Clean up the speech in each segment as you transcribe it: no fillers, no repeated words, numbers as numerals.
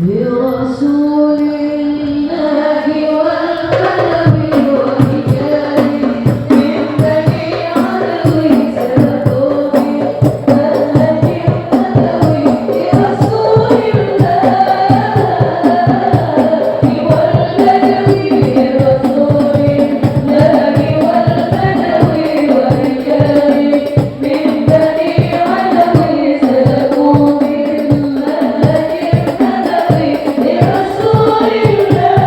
برسول الله والقلم والرجال من بني عدوي سلطوبي الهدي النبوي برسول الله والقلم برسول الله والقلم والرجال من بني عدوي سلطوبي الهدي النبوي برسول الله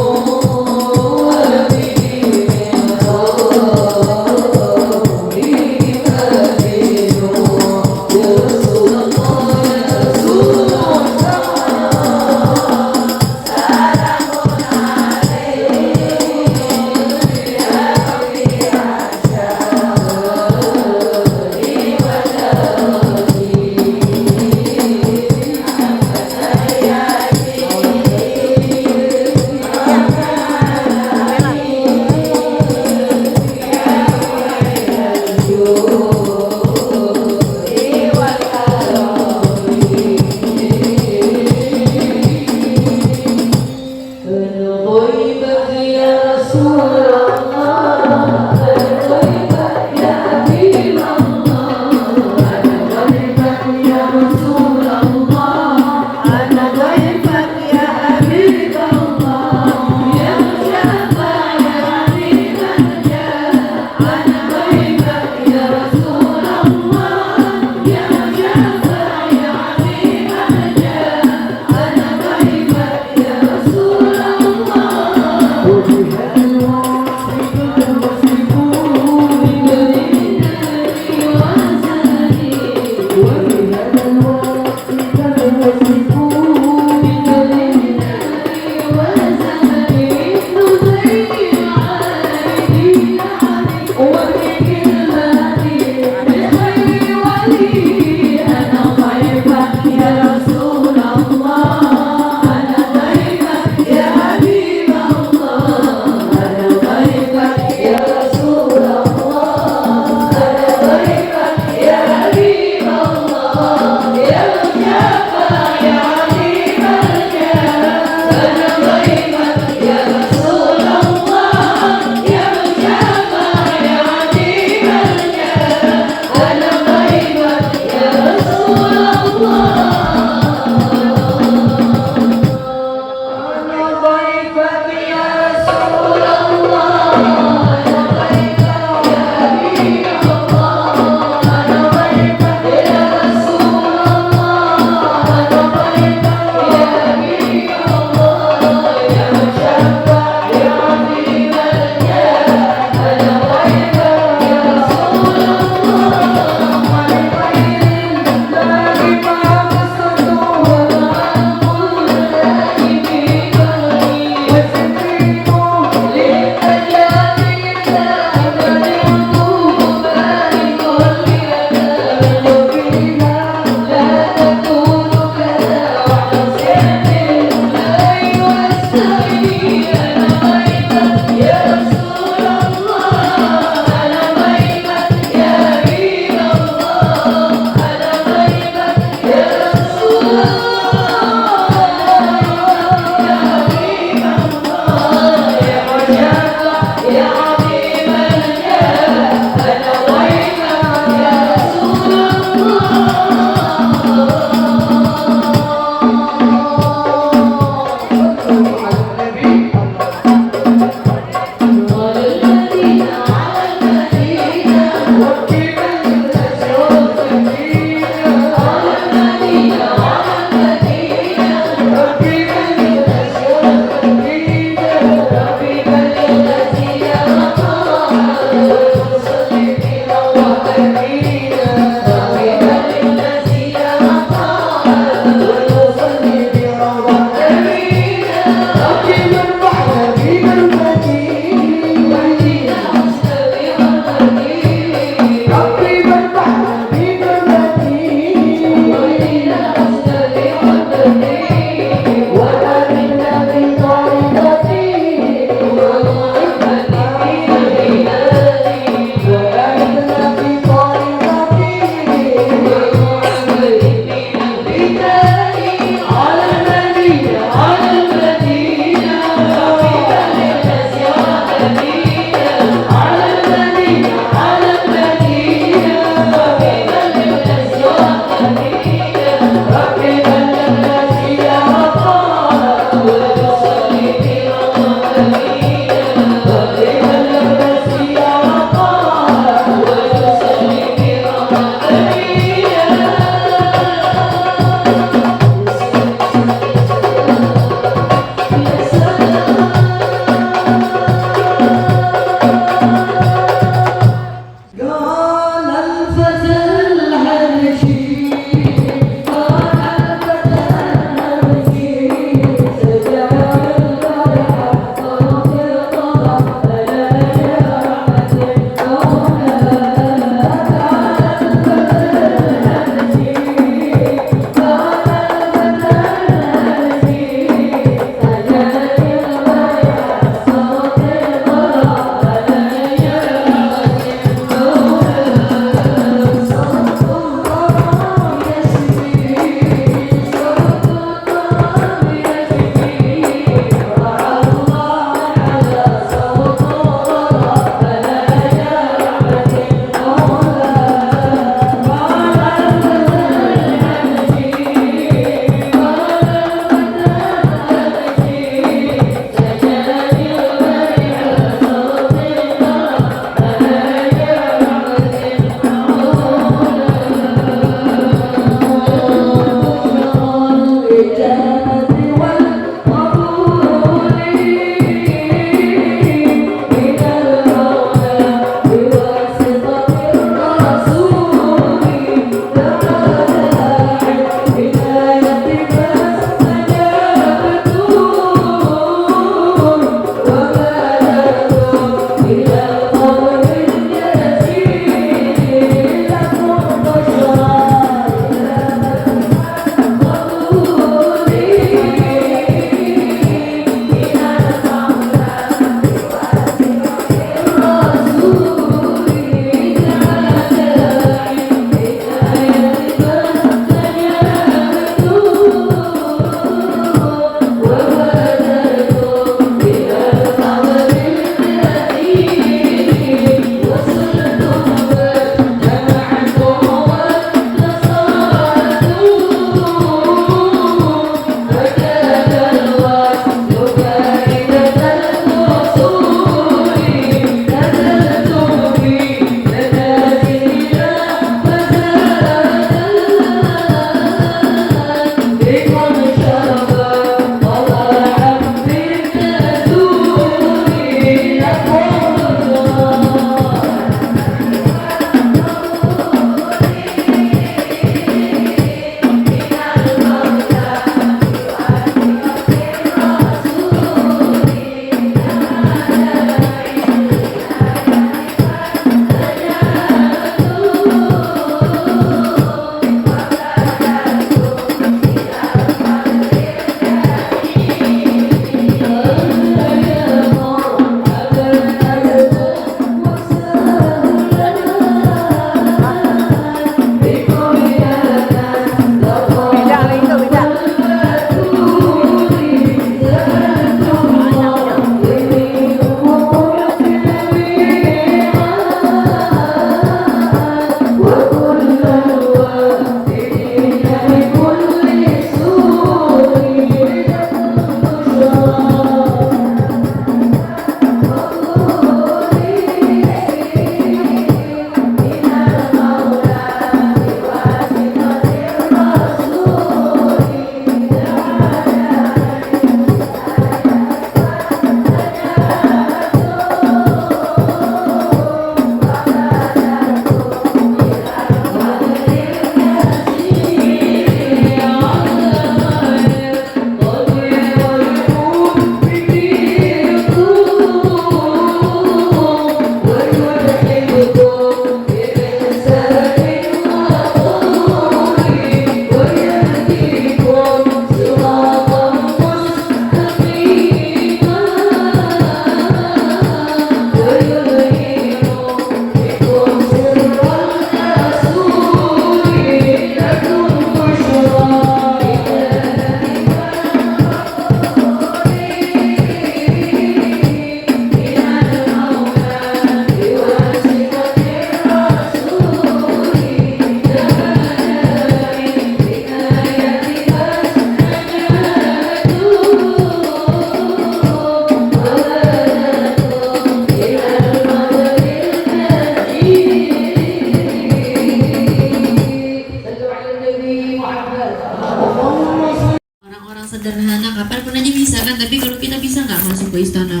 masuk ke istana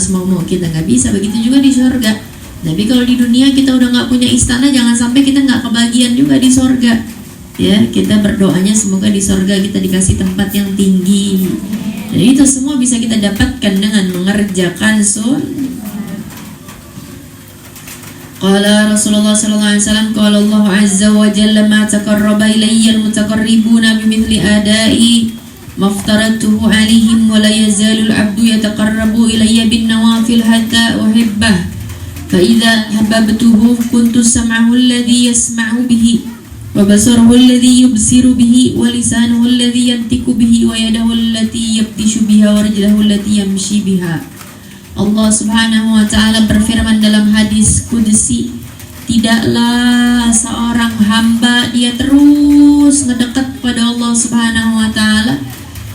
semau kita, nggak bisa. Begitu juga di surga. Tapi kalau di dunia kita udah nggak punya istana, jangan sampai kita nggak kebagian juga di surga. Ya, kita berdoanya semoga di surga kita dikasih tempat yang tinggi. Dan itu semua bisa kita dapatkan dengan mengerjakan sunnah. Qala Rasulullah sallallahu alaihi wasallam, qala Allah azza wa jalla ma taqarraba ilayya al-mutaqarribuna bimithli ada'i maftaratuhu alaihim wa la yazalu al-'abdu yataqarrabu ilayya bin nawafil hatta uhibbah fa idza habbtuhu kuntu sam'ahu alladhi yasma'u bihi wa basaruhu alladhi yubsiru bihi wa lisanuhu alladhi yantiqu bihi wa yadahu allati yabtishu biha wa rijluhu allati yamshi biha. Allah Subhanahu wa ta'ala berfirman dalam hadis qudsi, tidaklah seorang hamba dia terus ngedekat kepada Allah Subhanahu wa ta'ala.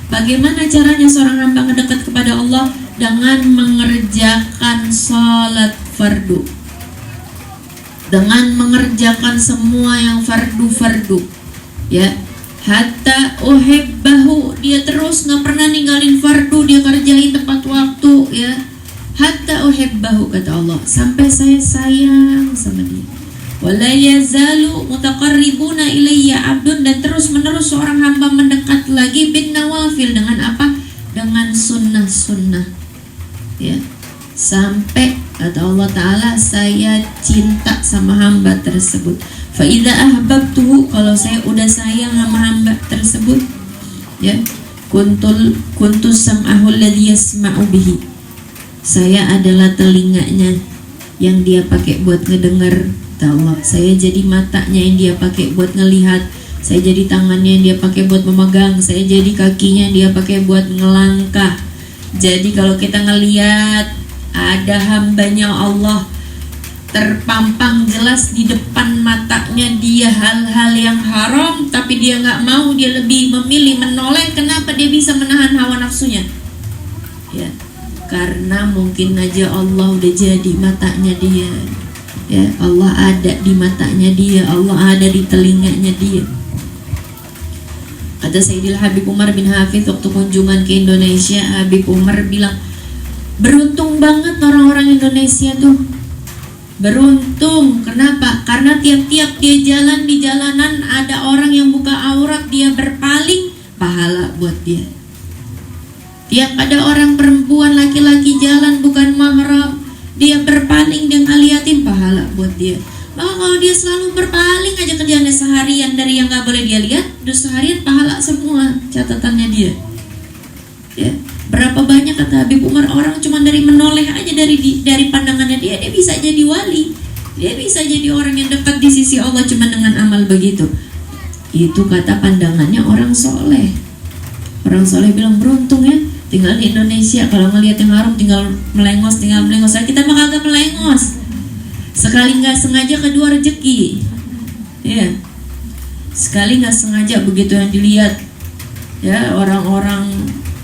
Bagaimana caranya seorang hamba ngedekat kepada Allah? Dengan mengerjakan salat fardu, dengan mengerjakan semua yang fardu-fardu, ya. Hatta uhibbahu, dia terus nggak pernah ninggalin fardu, dia kerjain tepat waktu, ya. Hatta uhibbahu, kata Allah, sampai saya sayang sama dia. Wala yazalu mutaqarribuna ilayya abdun, dan terus menerus seorang hamba mendekat lagi bin nawafil, dengan apa? Dengan sunnah-sunnah, ya. Sampai kata Allah Ta'ala, saya cinta sama hamba tersebut. Fa idza ahbabtuhu, kalau saya udah sayang sama hamba tersebut, ya, kuntu sam'ahu alladhi yasma'u bihi, saya adalah telinganya yang dia pakai buat ngedengar. Allah, saya jadi matanya yang dia pakai buat ngelihat, saya jadi tangannya yang dia pakai buat memegang, saya jadi kakinya yang dia pakai buat ngelangkah. Jadi kalau kita ngelihat ada hambanya Allah terpampang jelas di depan matanya dia hal-hal yang haram, tapi dia nggak mau, dia lebih memilih menoleh. Kenapa dia bisa menahan hawa nafsunya? Ya, karena mungkin aja Allah udah jadi matanya dia, ya. Allah ada di matanya dia, Allah ada di telinganya dia. Kata Sayyidil Habib Umar bin Hafidh waktu kunjungan ke Indonesia, Habib Umar bilang, beruntung banget orang-orang Indonesia tuh, beruntung. Kenapa? Karena tiap-tiap dia jalan di jalanan ada orang yang buka aurat, dia berpaling, pahala buat dia. Tiap ada orang perempuan laki-laki jalan bukan mahram, dia berpaling, dia ngeliatin, pahala buat dia. Maka kalau dia selalu berpaling aja kerjaannya seharian dari yang gak boleh dia lihat, udah seharian pahala semua catatannya dia. Ya, berapa banyak kata Habib Umar orang cuma dari menoleh aja dari pandangannya dia bisa jadi wali, dia bisa jadi orang yang dekat di sisi Allah cuma dengan amal begitu. Itu kata pandangannya orang soleh. Orang soleh bilang beruntung ya, tinggal di Indonesia, kalau ngelihat yang haram tinggal melengos. Kita mah kagak melengos. Sekali nggak sengaja, kedua rezeki, ya. Sekali nggak sengaja begitu yang dilihat, ya, orang-orang,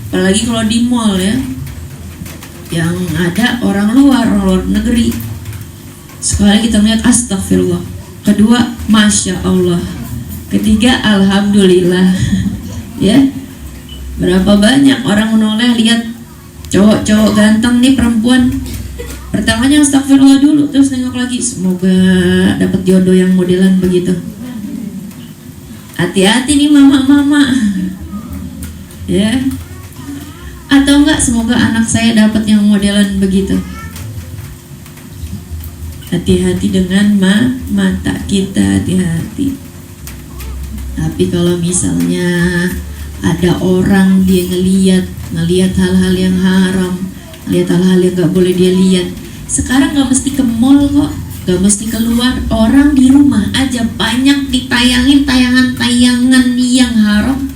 apalagi kalau di mall, ya, yang ada orang luar negeri. Sekali kita melihat, astagfirullah. Kedua, masya Allah. Ketiga, alhamdulillah. Ya. Berapa banyak orang menoleh lihat cowok-cowok ganteng nih, perempuan, pertamanya astagfirullah dulu, terus nengok lagi, semoga dapat jodoh yang modelan begitu. Hati-hati nih mama-mama, ya. Atau enggak, semoga anak saya dapat yang modelan begitu. Hati-hati dengan mata kita, hati-hati. Tapi kalau misalnya ada orang dia ngelihat hal-hal yang haram, lihat hal-hal yang gak boleh dia lihat. Sekarang gak mesti ke mall kok, gak mesti keluar, orang di rumah aja banyak ditayangin tayangan-tayangan yang haram.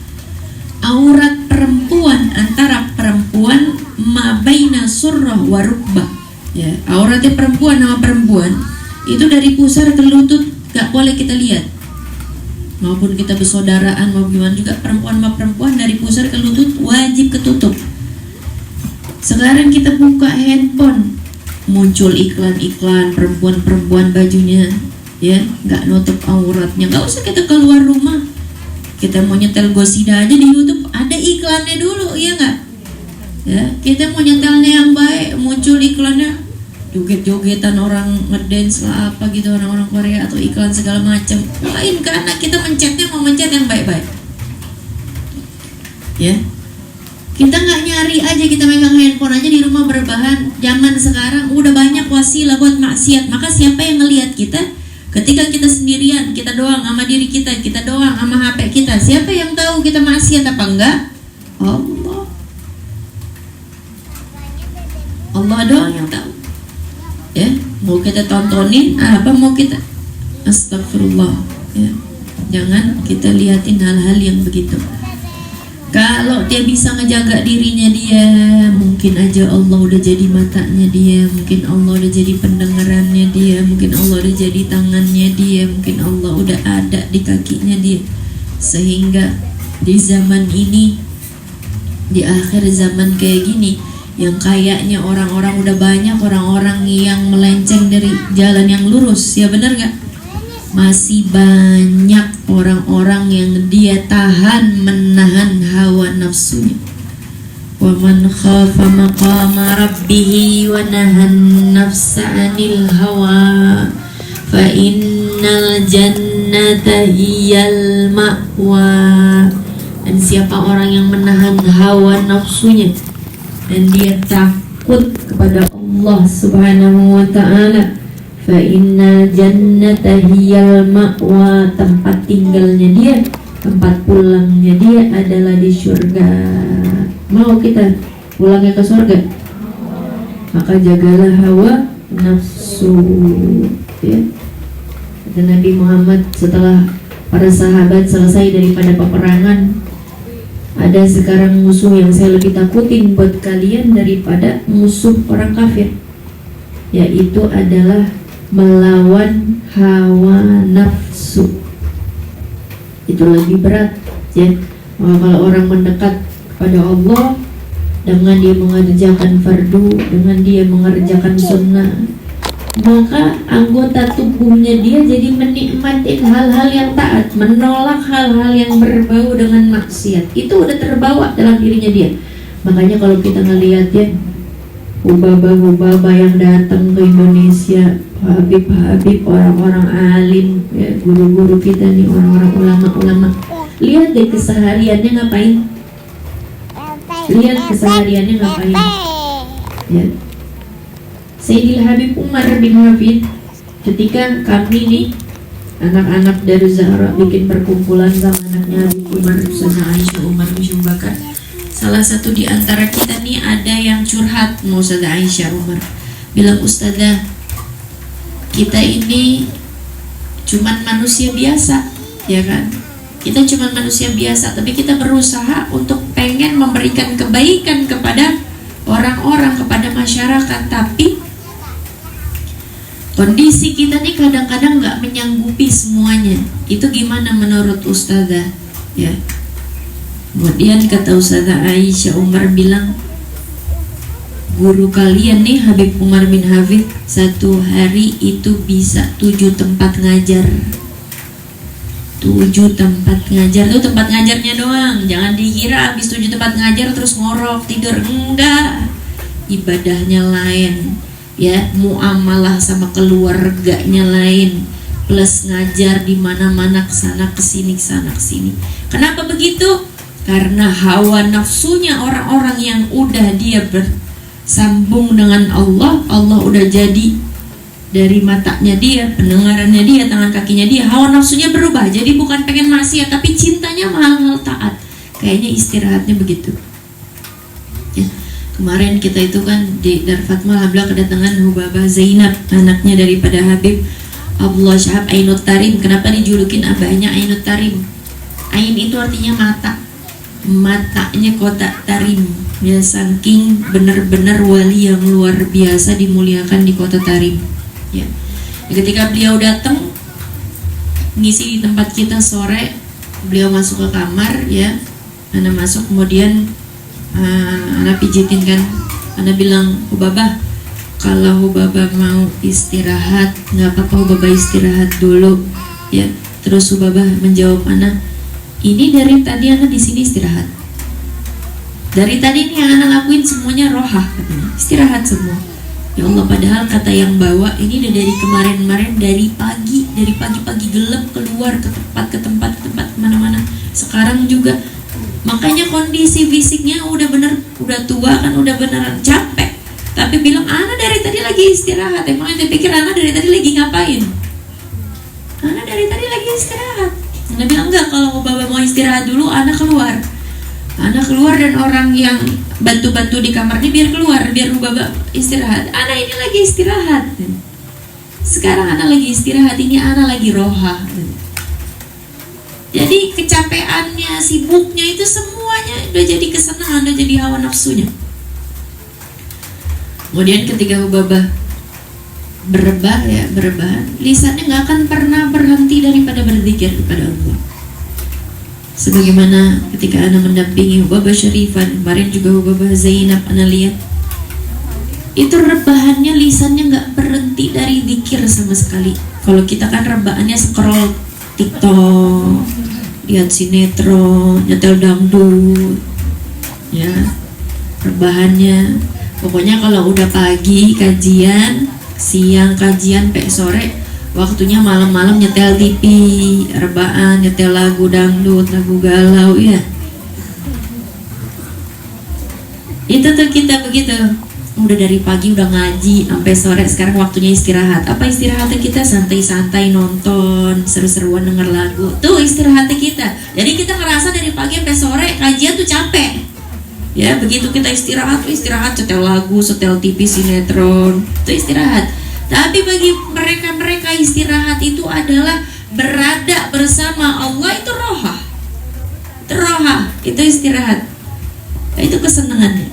Aurat perempuan, antara perempuan mabaina surrah wa rukbah, ya, auratnya perempuan sama perempuan itu dari pusar ke lutut gak boleh kita lihat. Maupun kita bersaudaraan mau gimana juga, perempuan sama perempuan dari pusar ke lutut wajib ketutup. Sekarang kita buka handphone, muncul iklan-iklan perempuan-perempuan bajunya, ya, nggak nutup auratnya. Nggak usah kita keluar rumah, kita mau nyetel Gosida aja di YouTube ada iklannya dulu, ya nggak? Ya, kita mau nyetelnya yang baik, muncul iklannya joget-jogetan orang ngedance lah apa gitu, orang-orang Korea atau iklan segala macam. Lain karena kita mencetnya mau mencet yang baik-baik. Ya. Kita nggak nyari aja, kita megang handphone aja di rumah berbahan. Zaman sekarang udah banyak wasilah buat maksiat. Maka siapa yang ngelihat kita? Ketika kita sendirian, kita doang sama diri kita doang sama HP kita. Siapa yang tahu kita maksiat apa enggak? Allah. Allah doang yang tahu. Ya, mau kita tontonin apa mau kita astagfirullah, ya. Jangan kita liatin hal-hal yang begitu. Kalau dia bisa ngejaga dirinya dia, mungkin aja Allah udah jadi matanya dia, mungkin Allah udah jadi pendengarannya dia, mungkin Allah udah jadi tangannya dia, mungkin Allah udah ada di kakinya dia. Sehingga di zaman ini, di akhir zaman kayak gini, yang kayaknya orang-orang udah banyak orang-orang yang melenceng dari jalan yang lurus, ya benar nggak? Masih banyak orang-orang yang dia menahan hawa nafsunya. Wa man khafa maqama rabbih wa nahan nafsa 'anil hawa fa innal jannata hiyal ma'wa. Dan siapa orang yang menahan hawa nafsunya dan dia takut kepada Allah Subhanahu wa ta'ala, fa inna jannata hiyal ma'wa, tempat tinggalnya dia, tempat pulangnya dia adalah di surga. Mau kita pulangnya ke surga? Maka jagalah hawa nafsu, ya. Kata Nabi Muhammad setelah para sahabat selesai daripada peperangan, ada sekarang musuh yang saya lebih takutin buat kalian daripada musuh orang kafir, yaitu adalah melawan hawa nafsu. Itu lebih berat, ya. Maka kalau orang mendekat kepada Allah dengan dia mengerjakan fardu, dengan dia mengerjakan sunnah, maka anggota tubuhnya dia jadi menikmati hal-hal yang taat, menolak hal-hal yang berbau dengan maksiat. Itu udah terbawa dalam dirinya dia. Makanya kalau kita ngelihat ya, hubaba-hubaba yang datang ke Indonesia, habib-habib, orang-orang alim, ya, guru-guru kita nih, orang-orang ulama-ulama, lihat deh kesehariannya ngapain. Lihat kesehariannya ngapain, ya. Sayyidil Habib Umar bin Hafid, ketika kami nih anak-anak dari Zahra bikin perkumpulan sama anaknya Habib Umar, Ustazah Aisyah Umar bin Bakar, salah satu di antara kita nih ada yang curhat sama Ustazah Aisyah Umar, bilang, Ustazah, kita ini cuman manusia biasa, ya kan? Kita cuman manusia biasa, tapi kita berusaha untuk pengen memberikan kebaikan kepada orang-orang, kepada masyarakat, tapi kondisi kita nih kadang-kadang nggak menyanggupi semuanya. Itu gimana menurut Ustazah? Ya. Kemudian kata Ustazah Aisyah Umar bilang, guru kalian nih Habib Umar bin Hafid satu hari itu bisa 7 tempat ngajar. 7 tempat ngajar tuh tempat ngajarnya doang. Jangan dikira habis 7 tempat ngajar terus ngorok tidur, enggak. Ibadahnya lain, ya, muamalah sama keluarganya lain, plus ngajar di mana-mana, kesana kesini, kesana kesini. Kenapa begitu? Karena hawa nafsunya orang-orang yang udah dia bersambung dengan Allah, Allah udah jadi dari matanya dia, pendengarannya dia, tangan kakinya dia, hawa nafsunya berubah. Jadi bukan pengen maksiat, tapi cintanya mahal taat. Kayaknya istirahatnya begitu. Ya. Kemarin kita itu kan di Darfatma Alhamdulillah kedatangan Hubabah Zainab, anaknya daripada Habib Abdullah Syahab Ainut Tarim. Kenapa dijulukin abahnya Ainut Tarim? Ain itu artinya mata, matanya kotak Tarim, ya, saking benar-benar wali yang luar biasa dimuliakan di kota Tarim, ya. Ketika beliau datang ngisi di tempat kita sore, beliau masuk ke kamar, ya, Ana masuk, kemudian Ana pijitin kan, Ana bilang, Hubabah, kalau Hubabah mau istirahat nggak apa-apa, Hubabah istirahat dulu, ya. Terus Hubabah menjawab Ana, ini dari tadi Ana di sini istirahat. Dari tadi nih yang anak lakuin semuanya rohah katanya, istirahat semua. Ya Allah, padahal kata yang bawa ini udah dari kemarin-kemarin, dari pagi gelap keluar ke tempat kemana-mana. Sekarang juga, makanya kondisi fisiknya udah tua kan, udah beneran capek. Tapi bilang, Ana dari tadi lagi istirahat. Emang ente pikir Ana dari tadi lagi ngapain? Ana dari tadi lagi istirahat. Ana bilang enggak, kalau Baba mau istirahat dulu, Ana keluar dan orang yang bantu-bantu di kamarnya biar keluar, biar Baba istirahat. Ana ini lagi istirahat. Sekarang Ana lagi istirahat, ini Ana lagi roha. Jadi kecapeannya, sibuknya itu semuanya udah jadi kesenangan, udah jadi hawa nafsunya. Kemudian ketika Baba berebahan, lisannya nggak akan pernah berhenti daripada berzikir kepada Allah. Sebagaimana ketika Ana mendampingi Baba Syarifan, kemarin juga Baba Zainab, Ana lihat itu rebahannya, lisannya nggak berhenti dari zikir sama sekali. Kalau kita kan rebahannya scroll TikTok, lihat sinetron, nyetel dangdut, ya rebahannya. Pokoknya kalau udah pagi kajian, siang kajian, sampai sore waktunya malam-malam nyetel TV, rebahan, nyetel lagu dangdut, lagu galau, ya. Itu tuh kita begitu. Udah dari pagi udah ngaji sampai sore, sekarang waktunya istirahat. Apa istirahatnya kita? Santai-santai nonton, seru-seruan denger lagu. Tuh istirahatnya kita. Jadi kita ngerasa dari pagi sampai sore kajian tuh capek. Ya, begitu kita istirahat, setel lagu, setel TV, sinetron, itu istirahat. Tapi bagi mereka istirahat itu adalah berada bersama Allah, itu rohah. Itu rohah, itu istirahat. Itu kesenangannya.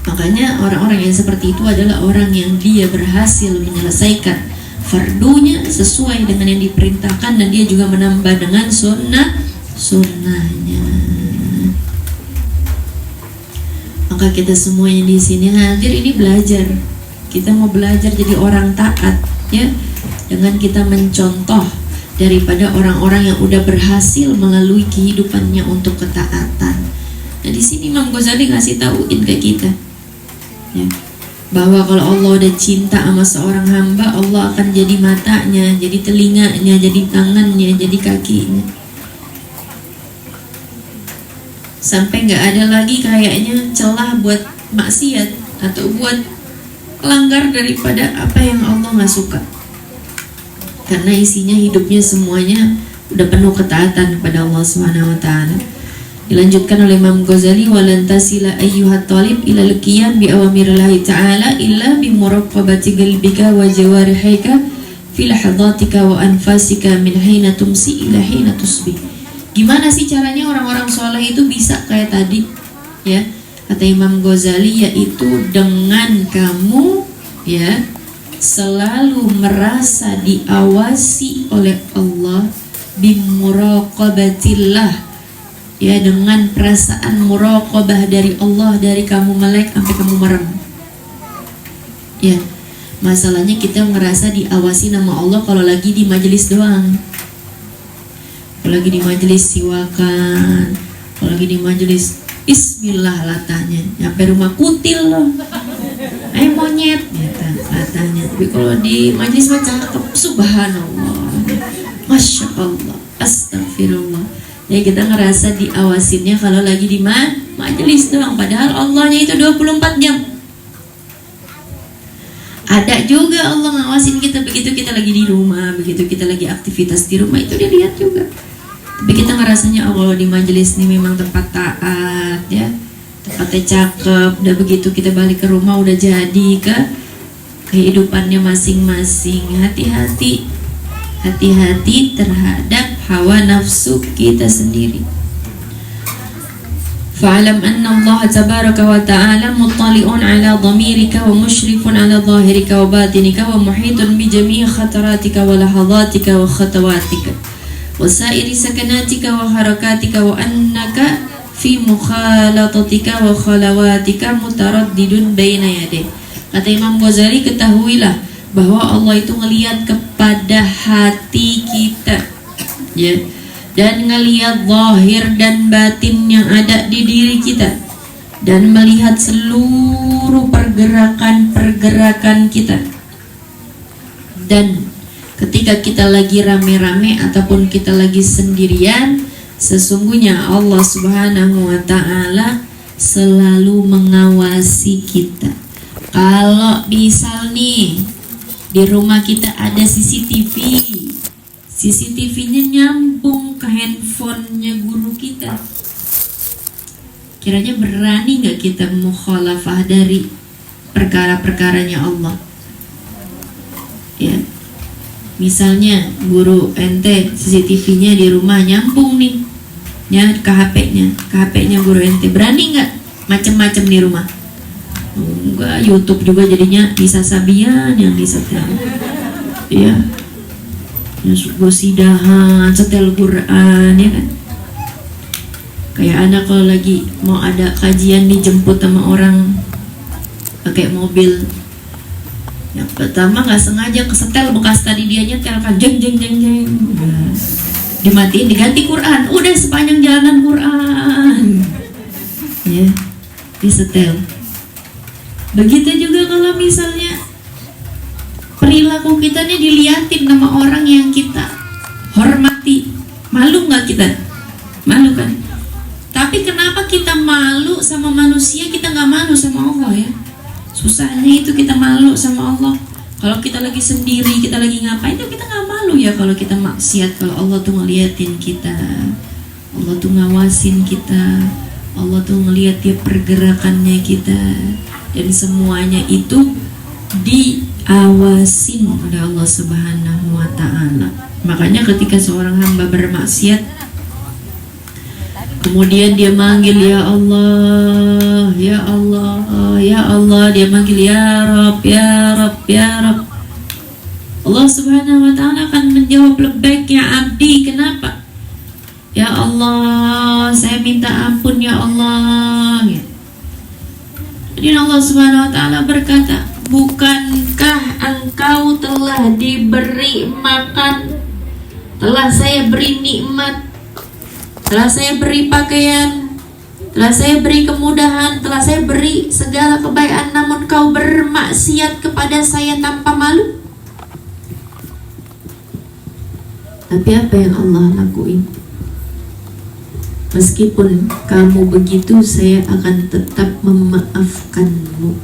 Makanya orang-orang yang seperti itu adalah orang yang dia berhasil menyelesaikan fardunya sesuai dengan yang diperintahkan, dan dia juga menambah dengan sunnahnya. Maka kita semua yang di sini hadir ini belajar. Kita mau belajar jadi orang taat, ya, dengan kita mencontoh daripada orang-orang yang udah berhasil melalui kehidupannya untuk ketaatan. Nah di sini Imam Ghazali ngasih tauin ke kita, ya, bahwa kalau Allah udah cinta sama seorang hamba, Allah akan jadi matanya, jadi telinganya, jadi tangannya, jadi kakinya. Sampai nggak ada lagi kayaknya celah buat maksiat atau buat langgar daripada apa yang Allah nggak suka. Karena isinya hidupnya semuanya udah penuh ketaatan kepada Allah Subhanahu wa taala. Dilanjutkan oleh Imam Ghazali, walan tasila ayyuhat talib ila al-qiyam bi awamirillahi ta'ala illa bi muraqabati qalbika wa jawarihika fi lahadhatika wa anfasika min hina tumsi ila hina tusbih. Gimana sih caranya orang-orang soleh itu bisa kayak tadi, ya, kata Imam Ghazali, yaitu dengan kamu, ya, selalu merasa diawasi oleh Allah, bimuraqabatillah, ya, dengan perasaan muraqabah dari Allah, dari kamu melek sampai kamu merem, ya. Masalahnya kita ngerasa diawasi nama Allah kalau lagi di majelis doang. Kalau lagi di majelis siwakan, kalau lagi di majelis bismillah latahnya, nyampe rumah kutil loh, monyet gitu latahnya. Tapi kalau di majelis mah cakep, subhanallah, masya Allah, astagfirullah. Ya kita ngerasa diawasinnya kalau lagi di majelis doang, padahal Allahnya itu 24 jam. Ada juga Allah ngawasin kita begitu kita lagi di rumah, begitu kita lagi aktivitas di rumah, itu dia lihat juga. Tapi kita ngerasanya, oh kalau di majelis ini memang tempat taat, ya, tempatnya cakep. Udah begitu kita balik ke rumah udah jadi ke kehidupannya masing-masing. Hati-hati terhadap hawa nafsu kita sendiri. Fa'alam anna Allah tabaraka wa ta'ala muttali'un ala dhamirika wa musyrifun ala zahirika wa batinika wa muhitun bi jami'i khataratika wa lahadhatika wa khatawatika wasairi sakanatika wa harakatika wa annaka fi mukhalatatika wa khalawatika mutaraddidun baina yaday. Kata Imam Ghazali, ketahuilah bahwa Allah itu ngelihat kepada hati kita, ya, dan ngelihat zahir dan batin yang ada di diri kita, dan melihat seluruh pergerakan-pergerakan kita. Dan ketika kita lagi rame-rame ataupun kita lagi sendirian, sesungguhnya Allah Subhanahu wa Ta'ala selalu mengawasi kita. Kalau misal nih di rumah kita ada CCTV-nya nyambung ke handphonenya guru kita, kiranya berani nggak kita mukhalafah dari perkara-perkaranya Allah? Ya, misalnya guru ente CCTV-nya di rumah nyambung nih, ke HP-nya guru ente, berani nggak macem-macem di rumah? Enggak, YouTube juga jadinya bisa sabian yang disetel, ya, gosidahan, setel Quran, ya kan? Kayak anak kalau lagi mau ada kajian dijemput sama orang pakai mobil, yang pertama nggak sengaja kesetel bekas tadi dia nyetel kan, jeng, dimatiin, diganti Quran, udah sepanjang jalanan Quran, ya, disetel. Begitu juga kalau misalnya perilaku kita nih diliatin sama orang yang kita hormati, malu nggak kita? Malu kan? Tapi kenapa kita malu sama manusia, kita nggak malu sama Allah ya? Susahnya itu kita malu sama Allah. Kalau kita lagi sendiri, kita lagi ngapain tuh kita nggak malu ya kalau kita maksiat. Kalau Allah tuh ngeliatin kita, Allah tuh ngawasin kita, Allah tuh ngeliat dia pergerakannya kita, dan semuanya itu diawasin oleh Allah Subhanahu wa Ta'ala. Makanya ketika seorang hamba bermaksiat, kemudian dia manggil ya Allah, ya Allah, ya Allah, dia manggil ya Rabb, ya Rabb, ya Rabb, Allah Subhanahu wa Ta'ala akan menjawab labbaik ya abdi. Kenapa? Ya Allah, saya minta ampun ya Allah. Jadi Allah Subhanahu wa Ta'ala berkata, bukankah engkau telah diberi makan, telah saya beri nikmat, telah saya beri pakaian, telah saya beri kemudahan, telah saya beri segala kebaikan, namun kau bermaksiat kepada saya tanpa malu? Tapi apa yang Allah lakuin? Meskipun kamu begitu, saya akan tetap memaafkanmu.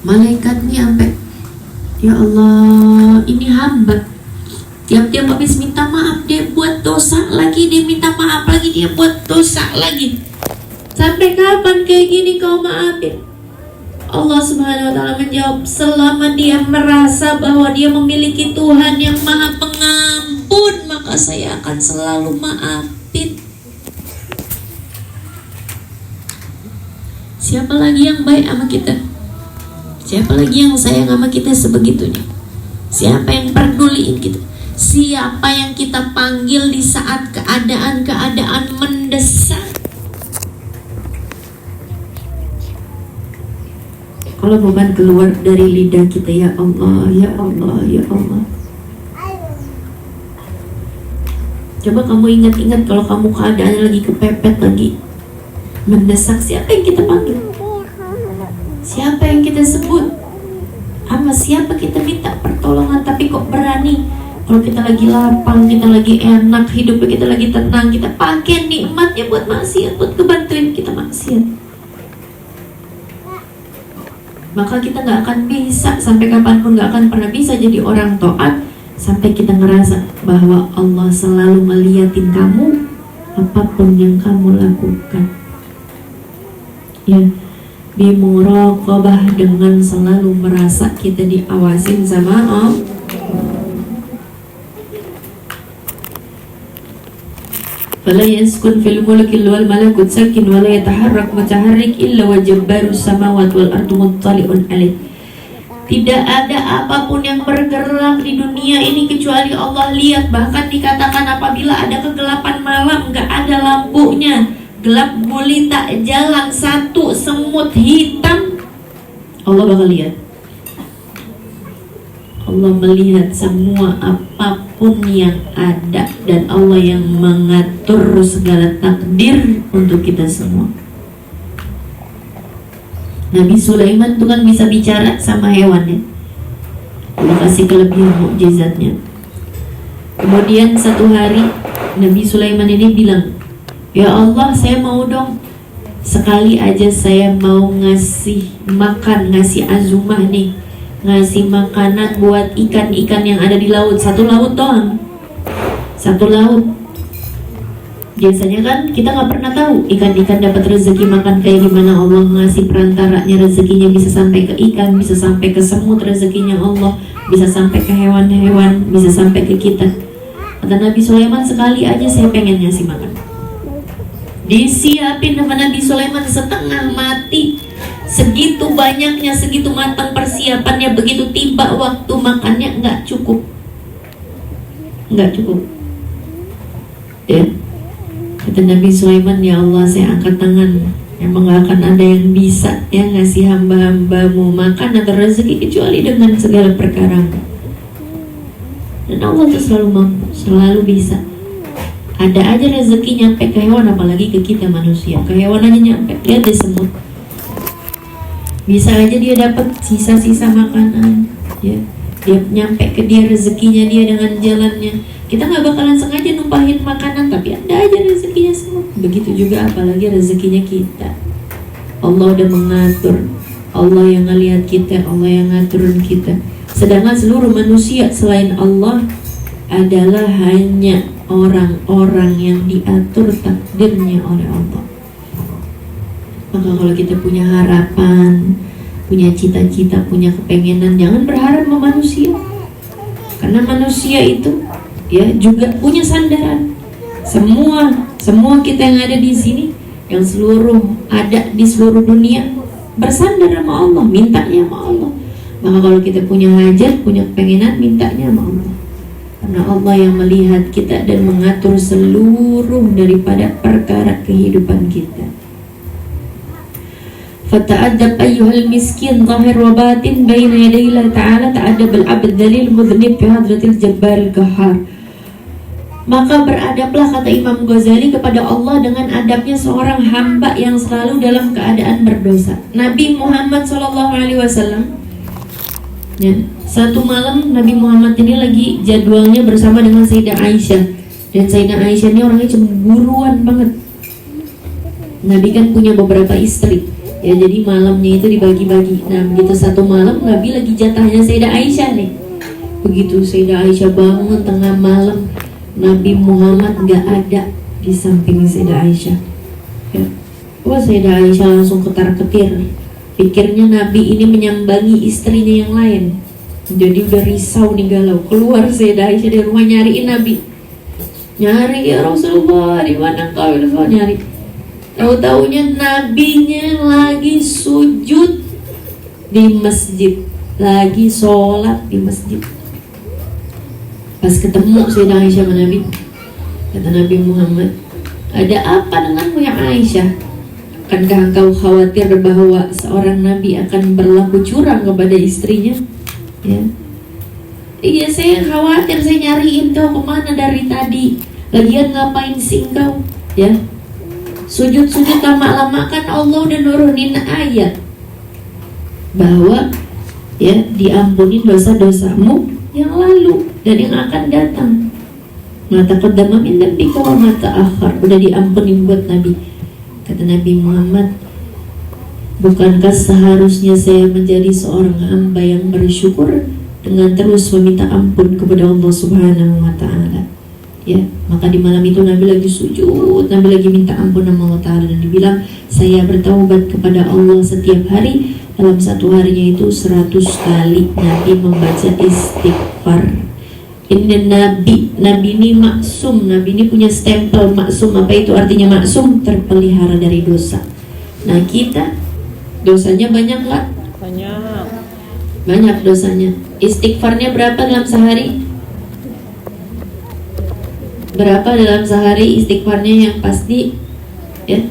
Malaikatnya sampai, ya Allah, ini hamba. Tiap-tiap habis minta maaf, dia buat dosa lagi, dia minta maaf lagi, dia buat dosa lagi. Sampai kapan kayak gini kau maafin? Allah Subhanahu wa Ta'ala menjawab, selama dia merasa bahwa dia memiliki Tuhan yang Maha Pengampun, maka saya akan selalu maafin. Siapa lagi yang baik sama kita? Siapa lagi yang sayang sama kita sebegitunya? Siapa yang peduliin kita? Siapa yang kita panggil di saat keadaan-keadaan mendesak? Kalau bukan keluar dari lidah kita, ya Allah, ya Allah, ya Allah. Coba kamu ingat-ingat kalau kamu keadaannya lagi kepepet, lagi mendesak, siapa yang kita panggil? Siapa yang kita sebut? Sama siapa kita minta pertolongan? Tapi kok berani kalau kita lagi lapang, kita lagi enak, hidup kita lagi tenang, kita pakai nikmatnya buat maksiat, buat kebantuin kita maksiat. Maka kita gak akan bisa, sampai kapanpun gak akan pernah bisa jadi orang taat, sampai kita ngerasa bahwa Allah selalu ngeliatin kamu apapun yang kamu lakukan. Ya, bimuraqabah, dengan selalu merasa kita diawasin sama Allah. Fala yaskun fil mulki wal malakut sakin wala yataharrak mutaharrik illa wa jabbarus samawati wal ardu muttali'un alaih. Tidak ada apapun yang bergerak di dunia ini kecuali Allah lihat. Bahkan dikatakan apabila ada kegelapan malam, gak ada lampunya, gelap gulita, jalan satu, semut hitam, Allah bakal lihat. Allah melihat semua apapun yang ada, dan Allah yang mengatur segala takdir untuk kita semua. Nabi Sulaiman tuh kan bisa bicara sama hewannya. Allah kasih kelebihan mukjizatnya. Kemudian satu hari Nabi Sulaiman ini bilang, "Ya Allah, saya mau dong, sekali aja saya mau ngasih makan, ngasih azumah nih, ngasih makanan buat ikan-ikan yang ada di laut. Satu laut doang, satu laut." Biasanya kan kita nggak pernah tahu ikan-ikan dapat rezeki makan kayak gimana. Allah ngasih perantaranya, rezekinya bisa sampai ke ikan, bisa sampai ke semut, rezekinya Allah bisa sampai ke hewan-hewan, bisa sampai ke kita. Kata Nabi Sulaiman, sekali aja saya pengen ngasih makan. Disiapin sama Nabi Sulaiman setengah mati, segitu banyaknya, segitu matang persiapannya. Begitu tiba waktu makannya nggak cukup, nggak cukup. Ya, kata Nabi Sulaiman, ya Allah, saya angkat tangan, emang gak akan ada yang bisa ya ngasih hamba-hambamu makan atau rezeki kecuali dengan segala perkaramu. Dan Allah tuh selalu mampu, selalu bisa. Ada aja rezeki nyampe ke hewan, apalagi ke kita manusia. Ke hewan aja nyampe, lihat deh semut, bisa aja dia dapat sisa-sisa makanan, ya. Dia nyampe ke dia rezekinya dia dengan jalannya. Kita nggak bakalan sengaja numpahin makanan, tapi ada aja rezekinya semua. Begitu juga apalagi rezekinya kita. Allah udah mengatur, Allah yang ngelihat kita, Allah yang ngaturin kita. Sedangkan seluruh manusia selain Allah adalah hanya orang-orang yang diatur takdirnya oleh Allah. Maka kalau kita punya harapan, punya cita-cita, punya kepengenan, jangan berharap sama manusia. Karena manusia itu ya juga punya sandaran. Semua kita yang ada di sini, yang ada di seluruh dunia, bersandar sama Allah, mintanya sama Allah. Maka kalau kita punya hajat, punya kepengenan, mintanya sama Allah. Karena Allah yang melihat kita dan mengatur seluruh daripada perkara kehidupan kita. Fata'addab ayyuhal miskin zahir wa batin baina yaday Allah Ta'ala, ta'addab al-abd dalil mudhnib fi hadratil jabbar al-qahhar. Maka beradablah, kata Imam Ghazali, kepada Allah dengan adabnya seorang hamba yang selalu dalam keadaan berdosa. Nabi Muhammad SAW, ya, satu malam Nabi Muhammad ini lagi jadwalnya bersama dengan Sayyidah Aisyah. Dan Sayyidah Aisyah ini orangnya cemburuan banget. Nabi kan punya beberapa istri, ya, jadi malamnya itu dibagi-bagi. Nah, begitu satu malam Nabi lagi jatahnya Sayyidah Aisyah nih. Begitu Sayyidah Aisyah bangun tengah malam, Nabi Muhammad gak ada di samping Sayyidah Aisyah, ya. Wah, Sayyidah Aisyah langsung ketar-ketir. Pikirnya Nabi ini menyambangi istrinya yang lain. Jadi udah risau nih, galau. Keluar Sayyidah Aisyah dari rumah nyariin Nabi. Nyari, ya Rasulullah, di mana kau? Nyari. Tahu-taunya nabinya lagi sujud di masjid, lagi sholat di masjid. Pas ketemu Sayyidah Aisyah sama Nabi, kata Nabi Muhammad, ada apa denganmu ya Aisyah? Akankah engkau khawatir bahwa seorang Nabi akan berlaku curang kepada istrinya? Ya. Iya, saya khawatir, saya nyariin kau kemana dari tadi. Lagian ngapain sih engkau? Ya. Sujud-sujud lama-lama kan Allah udah nurunin ayat bahwa ya diampuni dosa-dosamu yang lalu dan yang akan datang. Mata qaddama min dzambika wa ma ta'akhkhar, udah diampuni buat Nabi. Kata Nabi Muhammad, bukankah seharusnya saya menjadi seorang hamba yang bersyukur dengan terus meminta ampun kepada Allah Subhanahu wa Ta'ala? Ya, maka di malam itu Nabi lagi sujud, Nabi lagi minta ampun sama Allah Ta'ala, dan dibilang, saya bertaubat kepada Allah setiap hari. Dalam satu harinya itu 100 kali Nabi membaca istighfar. Ini Nabi ini maksum, Nabi ini punya stempel maksum. Apa itu artinya maksum? Terpelihara dari dosa. Nah, kita dosanya banyak nggak? Banyak dosanya. Istighfarnya berapa dalam sehari? Berapa dalam sehari istighfarnya yang pasti? Ya,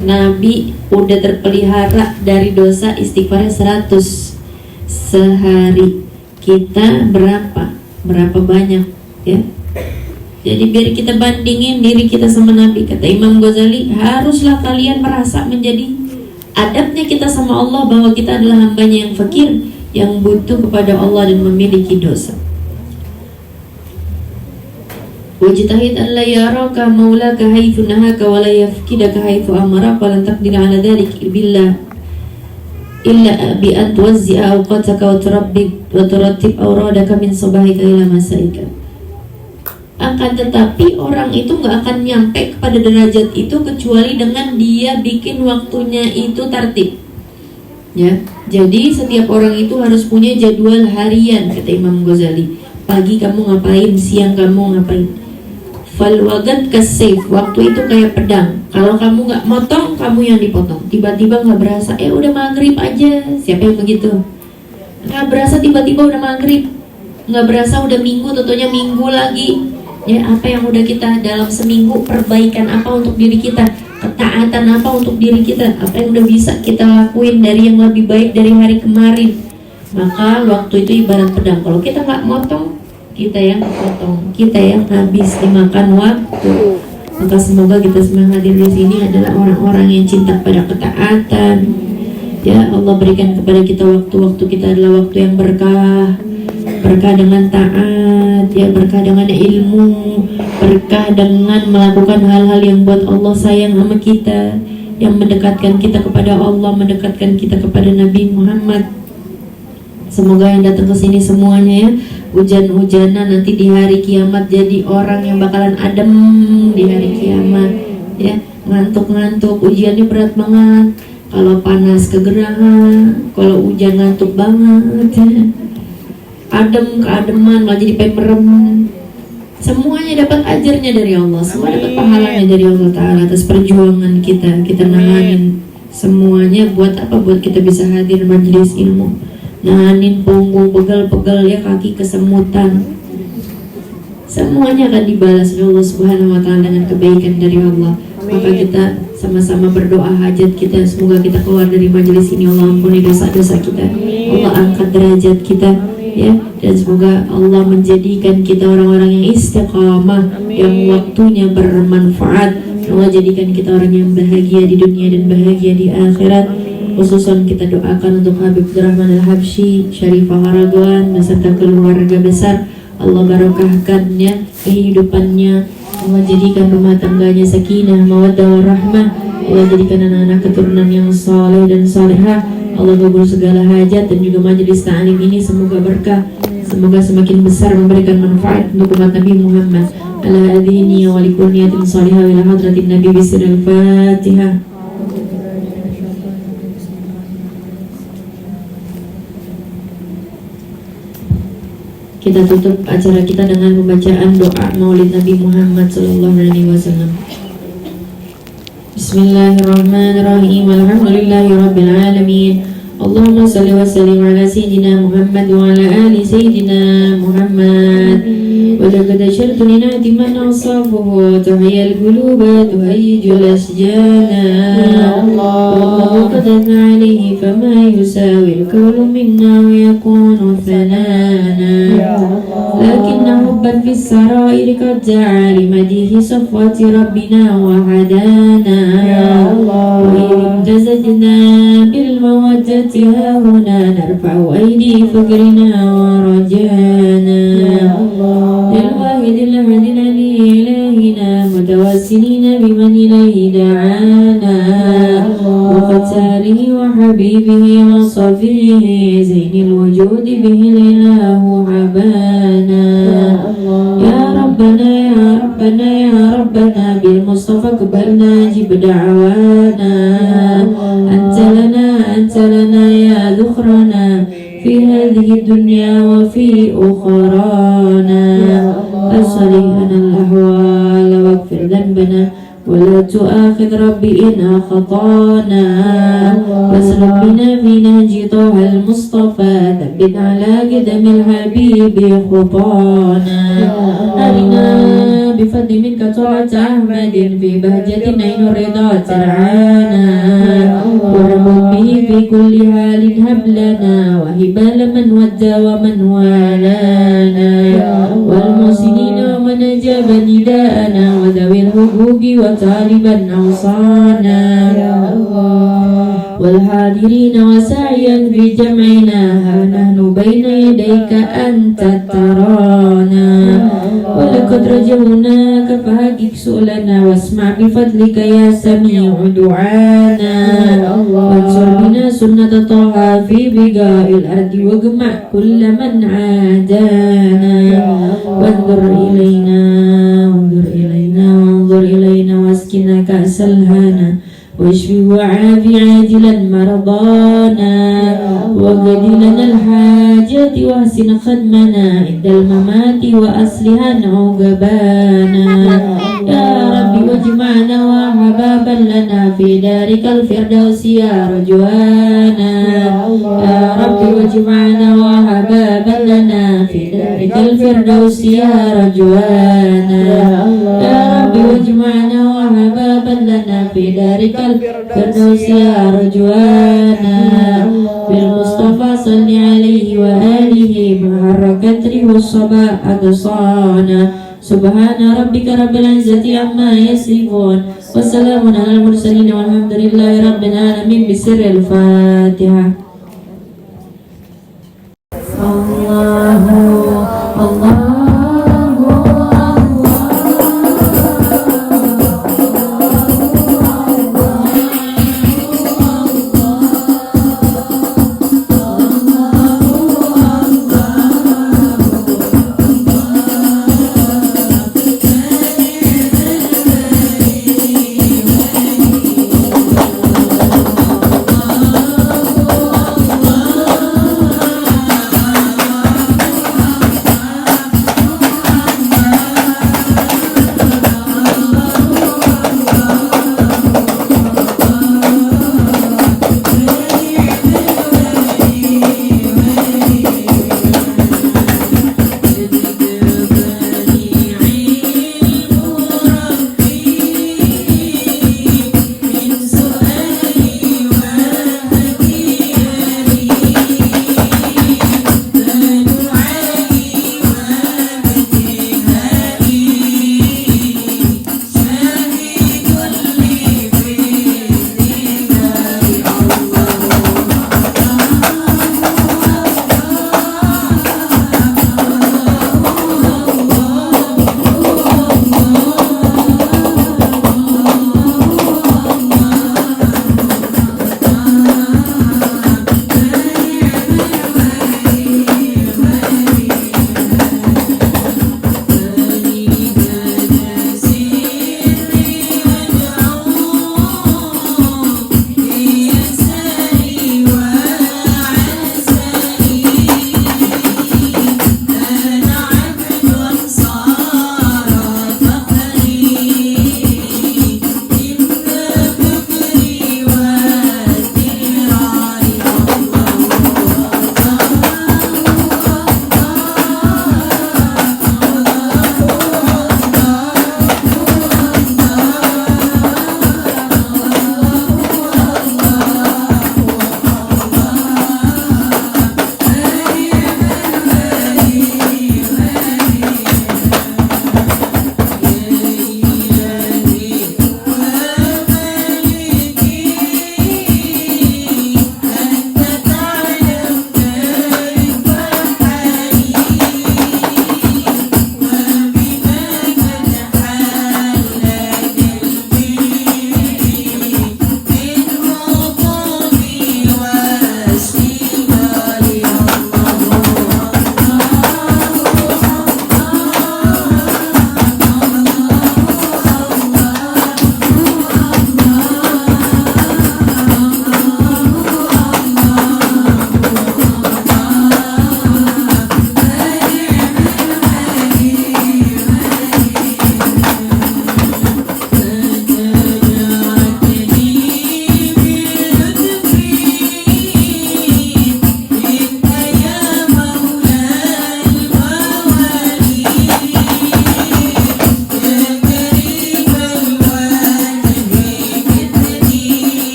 Nabi udah terpelihara dari dosa, istighfarnya 100 sehari. kita berapa banyak, ya. Jadi biar kita bandingin diri kita sama Nabi. Kata Imam Ghazali, haruslah kalian merasa menjadi adabnya kita sama Allah, bahwa kita adalah hambanya yang fakir, yang butuh kepada Allah dan memiliki dosa. Wajtahid an la yaraka maulaka haitsu nahaka wa la yafkidaka haitsu amaraka wa lan taqdir ala dhalik illa bi an tuwazzi'a awqataka wa turattib awradaka min sabahika ila masaika. Akan tetapi orang itu gak akan nyampe kepada derajat itu kecuali dengan dia bikin waktunya itu tertib, ya. Jadi setiap orang itu harus punya jadwal harian, kata Imam Ghazali. Pagi kamu ngapain, siang kamu ngapain. Fal waqt kasayf, waktu itu kayak pedang. Kalau kamu gak motong, kamu yang dipotong. Tiba-tiba gak berasa, udah maghrib aja. Siapa yang begitu? Gak berasa tiba-tiba udah maghrib, gak berasa udah minggu, tentunya minggu lagi. Ya, apa yang udah kita dalam seminggu, perbaikan apa untuk diri kita, ketaatan apa untuk diri kita, apa yang udah bisa kita lakuin dari yang lebih baik dari hari kemarin. Maka waktu itu ibarat pedang. Kalau kita nggak motong, kita yang potong, kita yang habis dimakan waktu. Maka semoga kita semua hadir di sini adalah orang-orang yang cinta pada ketaatan. Ya, Allah berikan kepada kita waktu-waktu kita adalah waktu yang berkah dengan taat, ya, berkah dengan ilmu, berkah dengan melakukan hal-hal yang buat Allah sayang sama kita, yang mendekatkan kita kepada Allah, mendekatkan kita kepada Nabi Muhammad. Semoga yang datang ke sini semuanya, ya, hujan-hujanan nanti di hari kiamat jadi orang yang bakalan adem di hari kiamat, ya. Ngantuk-ngantuk, ujiannya berat banget. Kalau panas kegerahan, kalau hujan ngantuk banget, ya. Adem keademan, malah jadi pengen merem. Semuanya dapat ajarnya dari Allah, semua dapat pahalanya dari Allah Ta'ala atas perjuangan kita nanganin semuanya. Buat apa? Buat kita bisa hadir majelis ilmu, nanganin punggung pegel-pegel, ya, kaki kesemutan. Semuanya akan dibalas oleh Allah Subhanahu Wa Ta'ala dengan kebaikan dari Allah. Maka kita sama-sama berdoa hajat kita, semoga kita keluar dari majelis ini, Allah ampuni dosa-dosa kita, Allah angkat derajat kita, ya, dan semoga Allah menjadikan kita orang-orang yang istiqamah, yang waktunya bermanfaat. Allah jadikan kita orang yang bahagia di dunia dan bahagia di akhirat. Khususan kita doakan untuk Habib Abdurrahman Al-Habsyi, Syarifah Radwan beserta keluarga besar. Allah barokahkannya kehidupannya, Allah jadikan rumah tangganya sakinah, mawaddah warahmah. Allah jadikan anak-anak keturunan yang saleh dan salehah. Allah kabul segala hajat, dan juga majelis ta'lim ini semoga berkah, semoga semakin besar memberikan manfaat untuk umat Nabi Muhammad. Ala adhini wa likulniyatin salihah ila hadratin Nabi bisir al-Fatihah. Kita tutup acara kita dengan pembacaan doa Maulid Nabi Muhammad sallallahu alaihi wasallam. Bismillahirrahmanirrahim. Alhamdulillahirabbil alamin. Allahumma salli wa sallim ala sayyidina Muhammad wa ala ali sayyidina Muhammad. Wa laqad ashartu li na'ti man asafuhu tuhiyal quluba tuhijul asjana. Wallahu qadana alayhi fama yusawi al-qawlu minna wa yakunu thanana. لكن حبا في السرائر قد جعل لمديه صفوة ربنا وهدانا. وإذ امتزجنا بالمودة ها هنا نرفع أيدي فقرنا ورجانا. للواحد الأحد الذي إلهنا متوسلين بمن إليه دعانا. وقتاله وحبيبه وصفيه زين الوجود به الإله حبانا. يا ربنا يا ربنا يا ربنا بالمصطفى قبلنا جب دعوانا. أنت لنا يا ذخرنا في هذه الدنيا وفي أخرانا. أصلح لنا الأحوال واغفر ذنبنا ولا تؤاخذ ربي إن أخطأنا واسلك بنا في نهج طه المصطفى ثبت على قدم الحبيب خطانا أرنا بفضل منك طلعة أحمد في بهجة عين الرضا ترعانا وربط به في كل حال هب لنا وهبا لمن ودى ومن والانا والمحسنين ومن أجاب نداءنا وذوي الحقوق وطالبا أوصانا والحاضرين وسعيا في جمعنا ها نحن بين يديك أنت ترانا ولقد رجوناك فهجك سؤلنا واسمع بفضلك يا سميع دعانا وانصر بنا سنة طه في بقاء الأرض واجمع كل من عادانا وانظر إلينا وانظر إلينا واسقنا كأس الهنا واشفي وعافي عاجلا مرضانا وقد لنا الحاجات واحسن خدمنا عند الممات وأصلها عقبانا يا ربي واجمعنا وحبابا لنا في دارك الفردوس يا رجوانا يا ربي واجمعنا وحبابا لنا في دارك الفردوس يا رجوانا يا ربي واجمعنا وحبابا لنا في دارك الفردوس يا رجوانا بالمصطفى صل عليه وآله محركت ريح الصبا أقصانا سبحان ربك رب العزة عما يصفون وسلام على المرسلين والحمد لله رب العالمين بسر الفاتحة. الله الله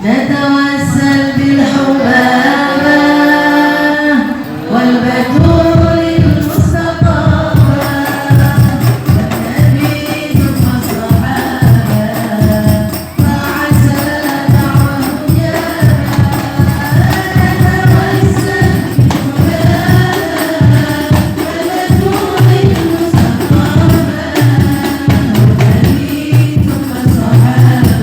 نتوسل بالحبابة والبتول المصطفى والنبي ثم الصحابة فعسى دعوة نتوسل بالحبابة والبتول المصطفى والنبي ثم الصحابة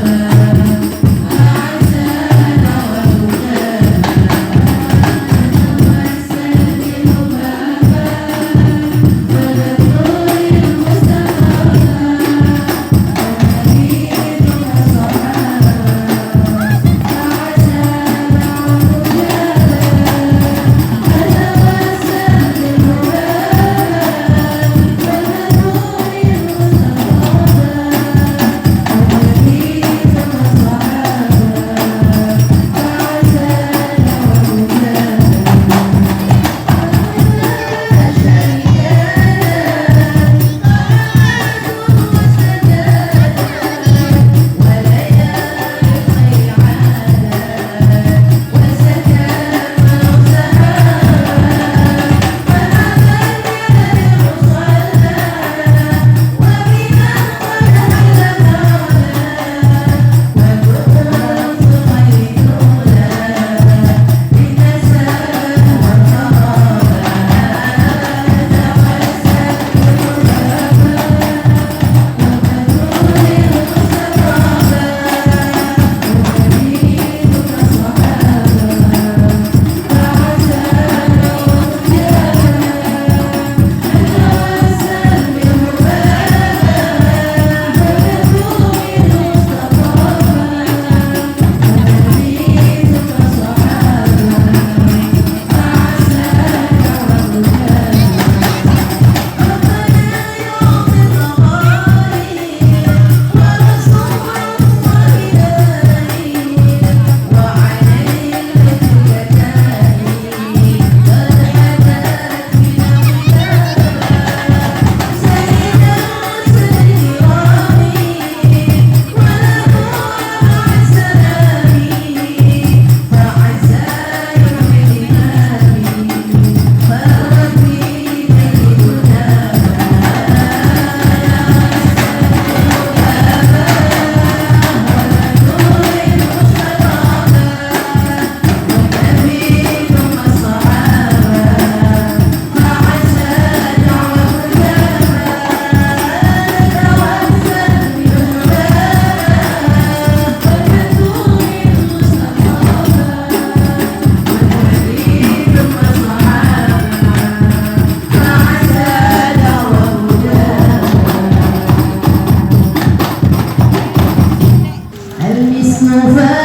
المصطفى